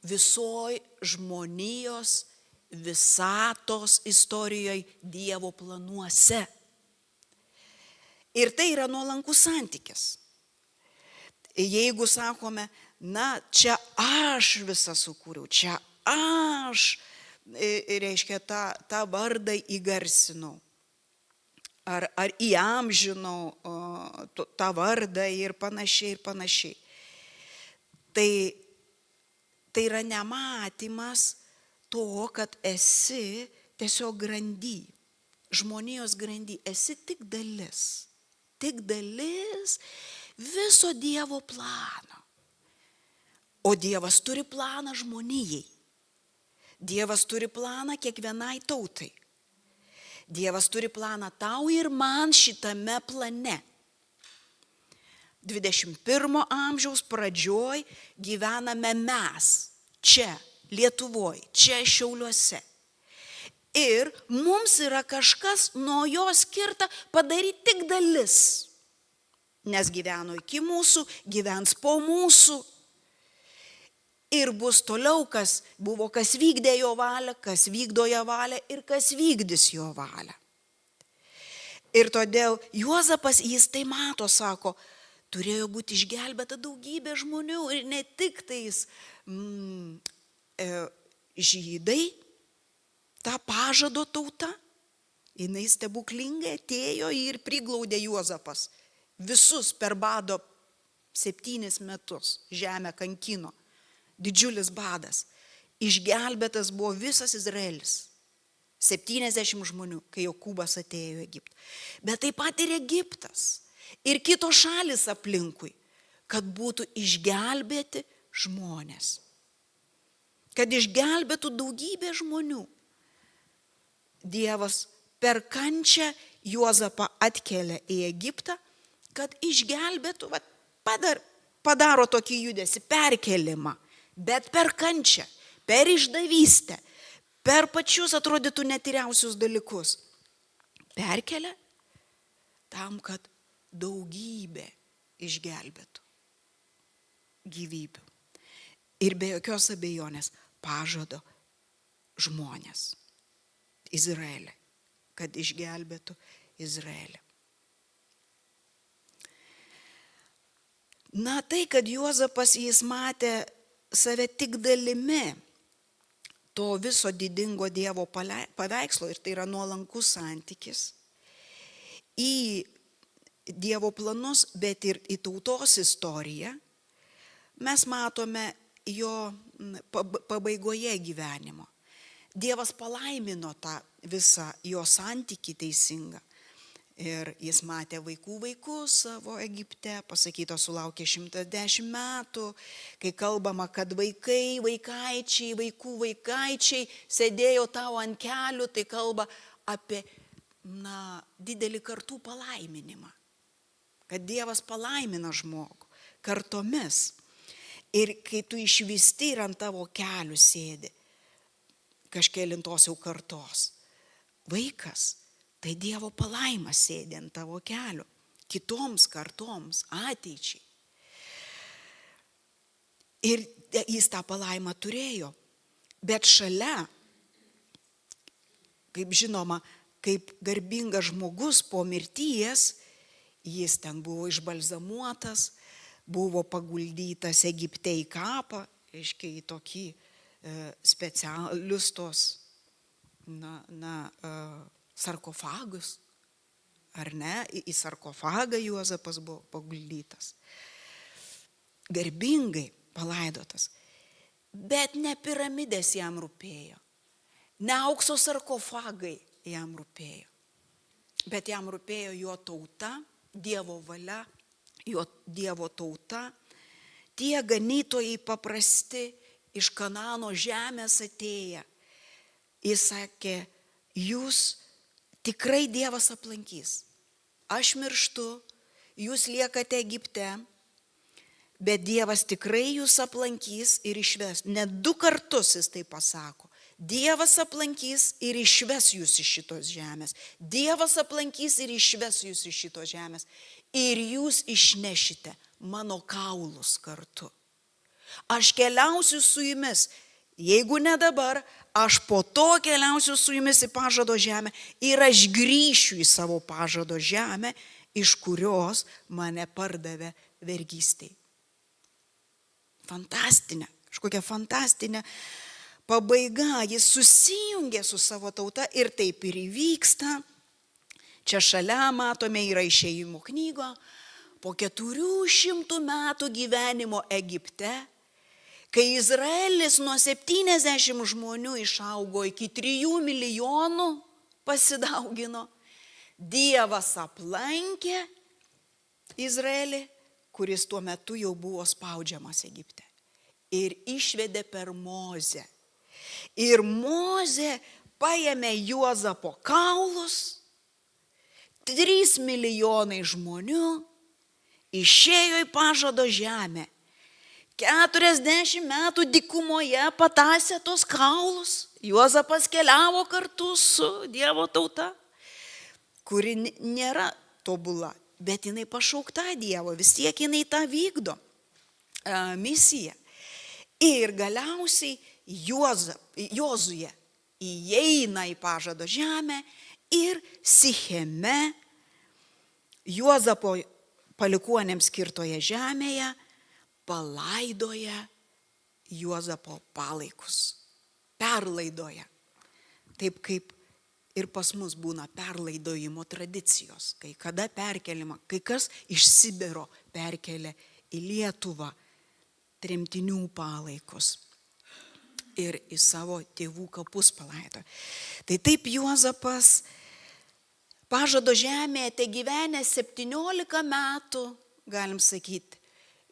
visoj žmonijos, visatos istorijoje Dievo planuose. Ir tai yra nuolankus santykis. Jeigu sakome, na, čia aš visą sukūriau, čia aš, reiškia, tą vardą įgarsinau. Ar įamžinau tą vardą ir panašiai. Tai yra nematymas to, kad esi tiesiog grandy, žmonijos grandy, esi tik dalis viso Dievo plano. O Dievas turi planą žmonijai. Dievas turi planą kiekvienai tautai. Dievas turi planą tau ir man šitame plane. 21 amžiaus pradžioj gyvename mes, čia, Lietuvoje, čia Šiauliuose. Ir mums yra kažkas nuo jo skirta padaryti tik dalis. Nes gyveno iki mūsų, gyvens po mūsų. Ir bus toliau, kas buvo, kas vykdė jo valią, kas vykdo jo valią ir kas vykdys jo valią. Ir todėl Juozapas, jis tai mato, sako, turėjo būti išgelbėta daugybė žmonių ir ne tik tais žydai, ta pažado tauta, jinai stebuklingai atėjo ir priglaudė Juozapas. Visus per bado 7 metus žemę kankino. Didžiulis badas. Išgelbėtas buvo visas Izraelis. 70 žmonių, kai Jokūbas atėjo į Egiptą. Bet taip pat ir Egiptas. Ir kitos šalis aplinkui. Kad būtų išgelbėti žmonės. Kad išgelbėtų daugybė žmonių. Dievas per kančią Juozapą atkelia į Egiptą, kad išgelbėtų, padaro tokį judesį, perkelimą, bet per kančią, per išdavystę, per pačius atrodytų netyriausius dalykus. Perkelia tam, kad daugybė išgelbėtų gyvybių. Ir be jokios abejonės pažado žmonės. Izraelį, kad išgelbėtų Izraelį. Na tai, kad Juozapas jis matė save tik dalimi to viso didingo Dievo paveikslo, ir tai yra nuolankus santykis į Dievo planus, bet ir į tautos istoriją, mes matome jo pabaigoje gyvenimo. Dievas palaimino tą visą jo santykį teisingą. Ir jis matė vaikus savo Egipte, pasakyto sulaukė 110 metų, kai kalbama, kad vaikaičiai sėdėjo tau ant kelių, tai kalba apie didelį kartų palaiminimą. Kad Dievas palaimina žmogų kartomis. Ir kai tu išvysti ir ant tavo kelių sėdi, kažkelintos jau kartos vaikas, tai Dievo palaima sėdi ant tavo kelių, kitoms kartoms, ateičiai. Ir jis tą palaimą turėjo, bet šalia, kaip žinoma, kaip garbingas žmogus po mirties, jis ten buvo išbalzamuotas, buvo paguldytas Egipte į kapą, aiškiai į tokį specialius tos sarkofagus, ar ne, į sarkofagą Juozapas buvo paguldytas. Garbingai palaidotas. Bet ne piramidės jam rūpėjo, ne aukso sarkofagai jam rūpėjo, bet jam rūpėjo jo tauta, Dievo valia, jo Dievo tauta, tie ganytojai paprasti iš Kanano žemės atėję. Jis sakė, jūs tikrai Dievas aplankys. Aš mirštu, jūs liekate Egipte, bet Dievas tikrai jūs aplankys ir išves. Net 2 kartus jis tai pasako. Dievas aplankys ir išves jūs iš šitos žemės. Dievas aplankys ir išves jūs iš šitos žemės. Ir jūs išnešite mano kaulus kartu. Aš keliausiu su jumis. Jeigu ne dabar, aš po to keliausiu su jumis į pažado žemę ir aš grįšiu į savo pažado žemę, iš kurios mane pardavė vergystei. Fantastinė, kažkokia fantastinė pabaiga. Jis susijungė su savo tauta ir taip ir įvyksta. Čia šalia matome yra Išėjimo knyga. Po 400 metų gyvenimo Egipte, kai Izraelis nuo 70 žmonių išaugo iki 3 milijonų pasidaugino, Dievas aplankė Izraelį, kuris tuo metu jau buvo spaudžiamas Egipte. Ir išvedė per Mozę. Ir Mozė paėmė Juozapo kaulus, 3 milijonai žmonių išėjo į pažado žemę. 40 metų dykumoje patasė tos kaulus. Juozapas keliavo kartu su Dievo tauta, kuri nėra tobula, bet jinai pašaukta Dievo, vis tiek jinai tą vykdo misiją. Ir galiausiai Jozuė įeina į pažado žemę ir Sicheme, Juozapo palikuonėms skirtoje žemėje, palaidoja Juozapo palaikus. Perlaidoja. Taip kaip ir pas mus būna perlaidojimo tradicijos. Kai kada perkeliama, kai kas iš Sibiro perkelia į Lietuvą tremtinių palaikus. Ir į savo tėvų kapus palaido. Tai taip Juozapas pažado žemėje te gyvenę 17 metų, galim sakyti,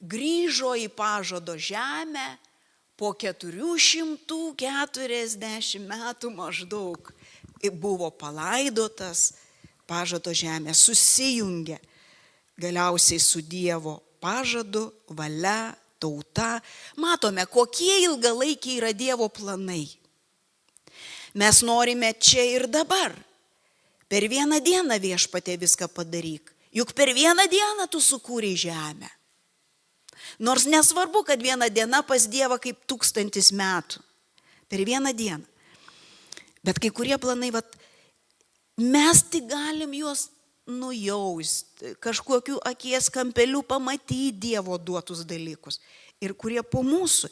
grįžo į pažado žemę po 440 metų maždaug. Buvo palaidotas pažado žemė, susijungė galiausiai su Dievo pažadu, valia, tauta. Matome, kokie ilgalaikiai yra Dievo planai. Mes norime čia ir dabar. Per vieną dieną Viešpatie viską padaryk. Juk per vieną dieną tu sukūrei žemę. Nors nesvarbu, kad viena diena pas Dievą kaip 1000 metų. Per vieną dieną. Bet kai kurie planai, mes tik galim juos nujausti, kažkokiu akies kampeliu pamatyti Dievo duotus dalykus. Ir kurie po mūsų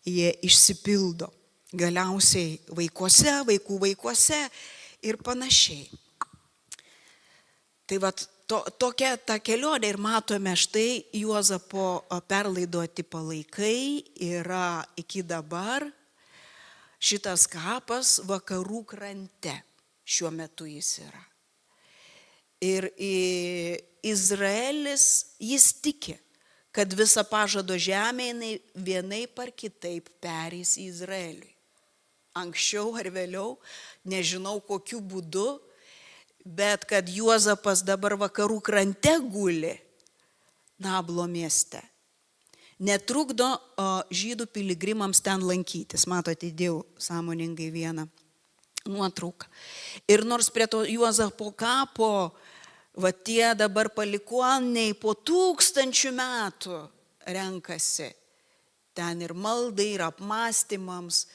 jie išsipildo. Galiausiai vaikuose, vaikų vaikuose ir panašiai. Tai tokia ta kelionė ir matome štai Juozapo perlaidoti palaikai yra iki dabar. Šitas kapas vakarų krante šiuo metu jis yra. Ir Izraelis, jis tiki, kad visa pažado žemė vienaip ar kitaip perės į Izraeliui. Anksčiau ar vėliau, nežinau kokiu būdu, bet kad Juozapas dabar vakarų krante guli Nablo mieste, netrukdo žydų piligrimams ten lankytis. Matote, įdėjau sąmoningai vieną nuotrauką. Ir nors prie to Juozapo kapo, tie dabar palikuoniai po 1000 metų renkasi ten ir maldai, ir apmąstymams,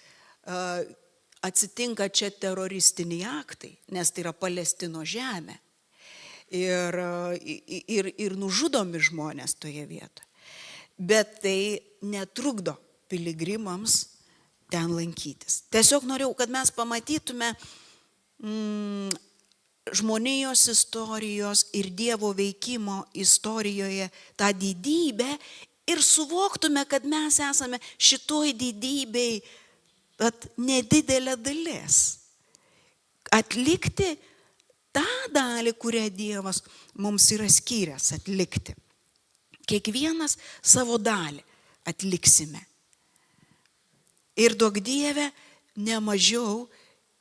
atsitinka čia teroristiniai aktai, nes tai yra Palestino žemė. Ir nužudomi žmonės toje vietoje. Bet tai netrukdo piligrimams ten lankytis. Tiesiog norėjau, kad mes pamatytume žmonijos istorijos ir Dievo veikimo istorijoje tą didybę ir suvoktume, kad mes esame šitoj didybei nedidelė dalis. Atlikti tą dalį, kurią Dievas mums yra skyręs atlikti. Kiekvienas savo dalį atliksime. Ir duok Dieve ne mažiau,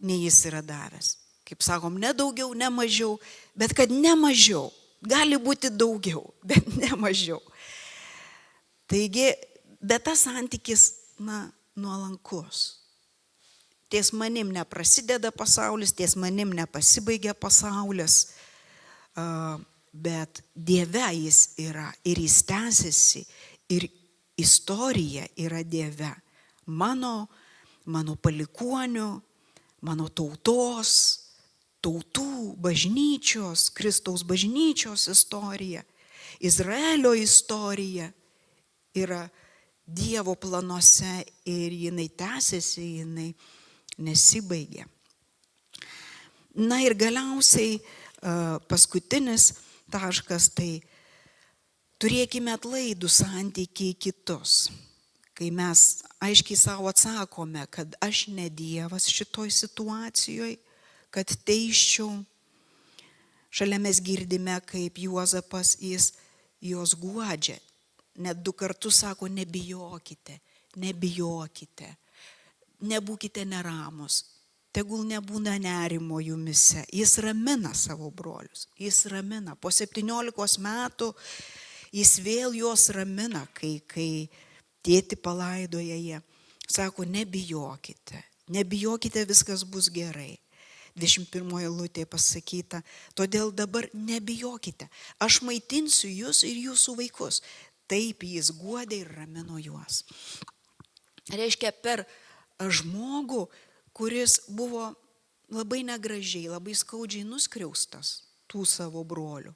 nei jis yra davęs. Kaip sakom, ne daugiau, ne mažiau, bet kad ne mažiau. Gali būti daugiau, bet ne mažiau. Taigi, bet tas santykis, nuolankus. Ties manim neprasideda pasaulis, ties manim nepasibaigia pasaulis, bet Dieve jis yra ir jis tęsiasi ir istorija yra Dieve. Mano palikuonių, mano tautos, tautų, bažnyčios, Kristaus bažnyčios istorija, Izraelio istorija yra Dievo planuose ir jinai tęsiasi, jinai nesibaigia. Ir galiausiai paskutinis taškas, tai turėkime atlaidų santykiai kitus. Kai mes aiškiai savo atsakome, kad aš ne Dievas šitoj situacijoje, kad teisčiau. Šalia mes girdime, kaip Juozapas juos guodžia. Net 2 kartus sako, nebijokite, nebūkite neramus. Tegul nebūna nerimo jumise. Jis ramina savo brolius. Jis ramina. Po 17 metų jis vėl juos ramina, kai tėtį palaidoja jie. Sako, nebijokite, viskas bus gerai. 21 eilutėje pasakyta, todėl dabar nebijokite, aš maitinsiu jūs ir jūsų vaikus. Taip jis guodė ir ramino juos. Reiškia, per žmogų, kuris buvo labai negražiai, labai skaudžiai nuskriaustas tų savo brolių,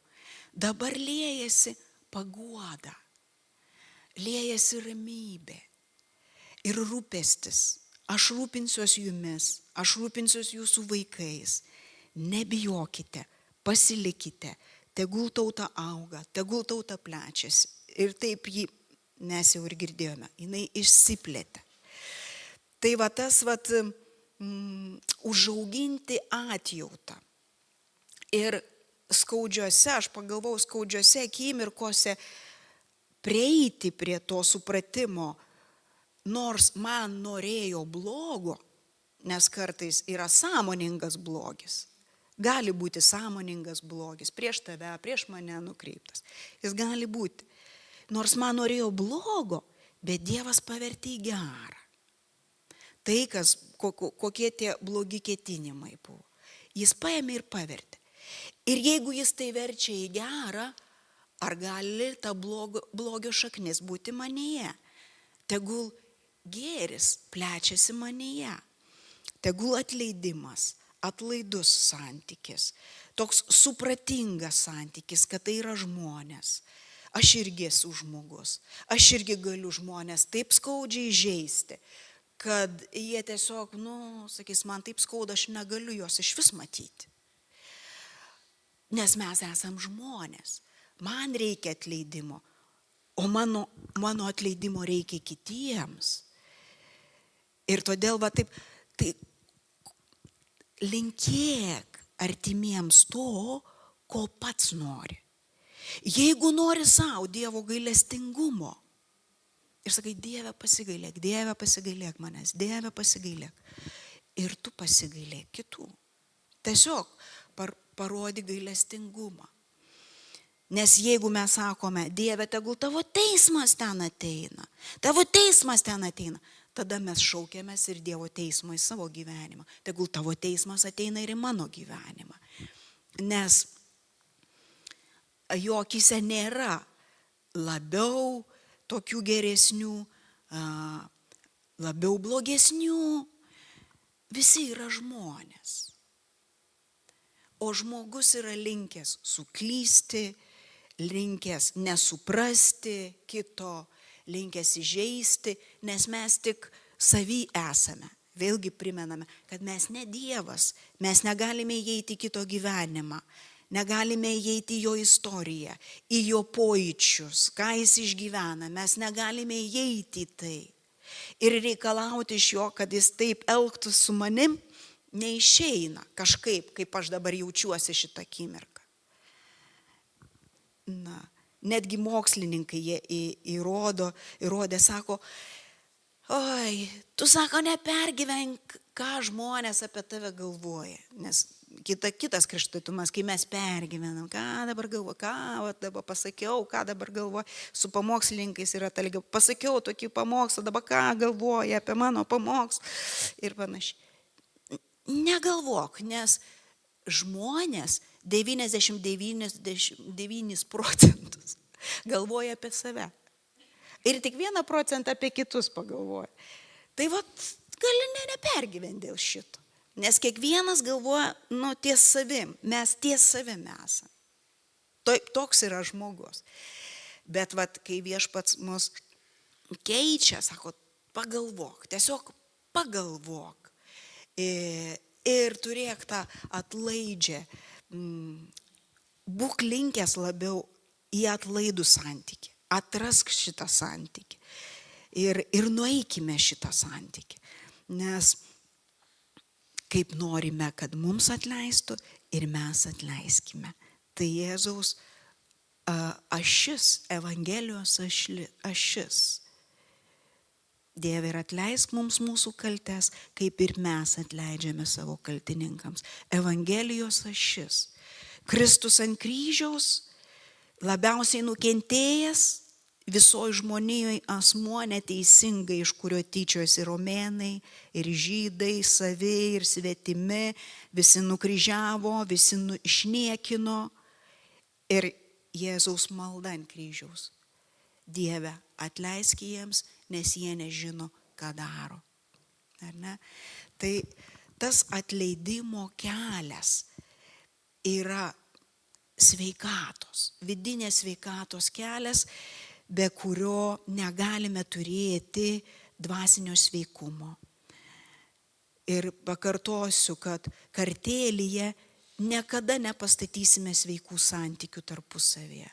dabar liejasi paguoda, liejasi ramybė ir rūpestis. Aš rūpinsiuos jumis, aš rūpinsiuos jūsų vaikais. Nebijokite, pasilikite, tegul tauta auga, tegul tauta plečiasi. Ir taip jį, mes jau ir girdėjome, jinai išsiplėtė. Tai va tas užauginti atjautą. Ir skaudžiose, aš pagalvau, skaudžiose akimirkose prieiti prie to supratimo, nors man norėjo blogo, nes kartais yra sąmoningas blogis. Gali būti sąmoningas blogis, prieš tave, prieš mane nukreiptas. Jis gali būti. Nors man norėjo blogo, bet Dievas pavertė į gerą. Tai, kokie tie blogi ketinimai buvo. Jis paėmė ir pavertė. Ir jeigu jis tai verčia į gerą, ar gali ta blogio šaknis būti manyje? Tegul gėris plečiasi manyje. Tegul atleidimas, atlaidus santykis, toks supratingas santykis, kad tai yra žmonės. Aš irgi esu žmogus, aš irgi galiu žmonės taip skaudžiai žeisti, kad jie tiesiog, sakys, man taip skauda, aš negaliu jos iš vis matyti. Nes mes esam žmonės, man reikia atleidimo, o mano atleidimo reikia kitiems. Ir todėl taip, linkėk artimiems to, ko pats nori. Jeigu nori savo Dievo gailestingumo ir sakai, Dieve pasigailėk manęs, Dieve pasigailėk. Ir tu pasigailėk kitų. Tiesiog parodi gailestingumą. Nes jeigu mes sakome, Dieve, tegul tavo teismas ten ateina, tada mes šaukiamės ir Dievo teismo į savo gyvenimą. Tegul tavo teismas ateina ir į mano gyvenimą. Nes jo akyse nėra labiau tokių geresnių, labiau blogesnių. Visi yra žmonės. O žmogus yra linkęs suklysti, linkęs nesuprasti kito, linkęs įžeisti, nes mes tik savy esame. Vėlgi primename, kad mes ne Dievas, mes negalime įeiti į kito gyvenimą, negalime įeiti į jo istoriją, į jo pojūčius, ką jis išgyvena, mes negalime įeiti į tai. Ir reikalauti iš jo, kad jis taip elgtų su manim, neišeina kažkaip, kaip aš dabar jaučiuosi šitą akimirką. Netgi mokslininkai jie įrodė, sako, oi, tu sako, nepergyvenk, ką žmonės apie tave galvoja. Nes kitas kraštutinumas, kai mes pergyvenam, ką dabar galvoju, ką dabar pasakiau, ką dabar galvoju, su pamokslininkais yra ta lyga, pasakiau tokį pamokslą, dabar ką galvoja apie mano pamokslą ir panašiai. Negalvok, nes žmonės 99% galvoja apie save. Ir tik 1% apie kitus pagalvoja. Tai gali nepergyventi dėl šito. Nes kiekvienas galvoja, ties savim. Mes ties savim esame. Toks yra žmogus. Bet kai Viešpats mus keičia, sako, pagalvok. Tiesiog pagalvok. Ir turėk tą atlaidžią. Būk linkęs labiau į atlaidų santykį. Atrask šitą santykį. Ir nueikime šitą santykį. Nes kaip norime, kad mums atleistų ir mes atleiskime. Tai Jėzaus ašis, Evangelijos ašis. Dieve, ir atleisk mums mūsų kaltes, kaip ir mes atleidžiame savo kaltininkams. Evangelijos ašis. Kristus ant kryžiaus, labiausiai nukentėjęs, visoji žmonijoje asmuo neteisingai, iš kurio tyčiosi romėnai ir žydai, savi ir svetimi, visi nukryžiavo, visi išniekino. Ir Jėzaus malda ant kryžiaus: Dieve, atleisk jiems, nes jie nežino, ką daro. Ar ne? Tai tas atleidimo kelias yra sveikatos, vidinės sveikatos kelias, be kurio negalime turėti dvasinio sveikumo. Ir pakartosiu, kad kartėlyje niekada nepastatysime sveikų santykių tarpusavėje.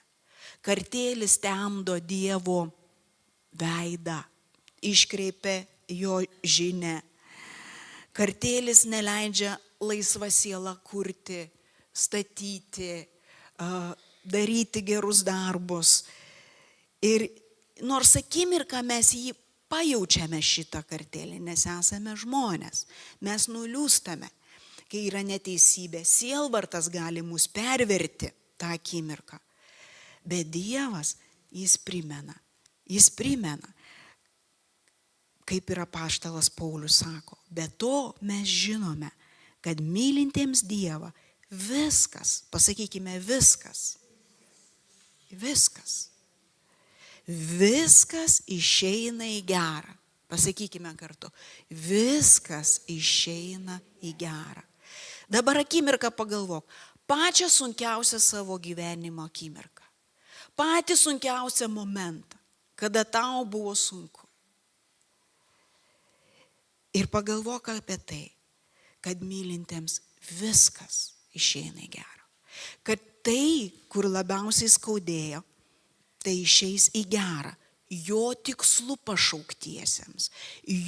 Kartėlis temdo Dievo veidą, iškreipia jo žinę. Kartėlis neleidžia laisvą sielą kurti, statyti, daryti gerus darbus. Ir nors akimirką mes jį pajaučiame šitą kartėlį, nes esame žmonės, mes nuliūstame, kai yra neteisybė, sielvartas gali mus perverti tą akimirką. Bet Dievas, jis primena, kaip ir apaštalas Paulius sako, be to mes žinome, kad mylintiems Dievą viskas, pasakykime viskas išeina į gerą. Pasakykime kartu, viskas išeina į gerą. Dabar akimirką pagalvok, pačią sunkiausią savo gyvenimo akimirką, patį sunkiausią momentą, kada tau buvo sunku. Ir pagalvok apie tai, kad mylintiems viskas išeina į gerą. Kad tai, kur labiausiai skaudėjo, tai išeis į gerą jo tikslų pašauktiesiems,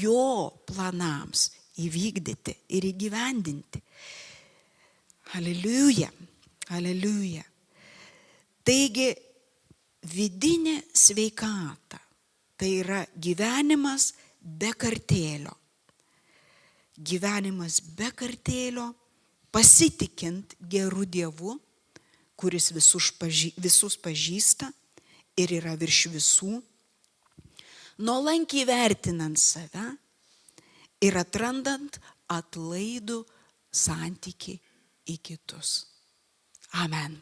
jo planams įvykdyti ir įgyvendinti. Aleliuja, aleliuja. Taigi, vidinė sveikata, tai yra gyvenimas be kartėlio. Gyvenimas be kartėlio, pasitikint gerų Dievu, kuris visus pažįsta ir yra virš visų, nuolankiai vertinant save ir atrandant atlaidų santykį į kitus. Amen.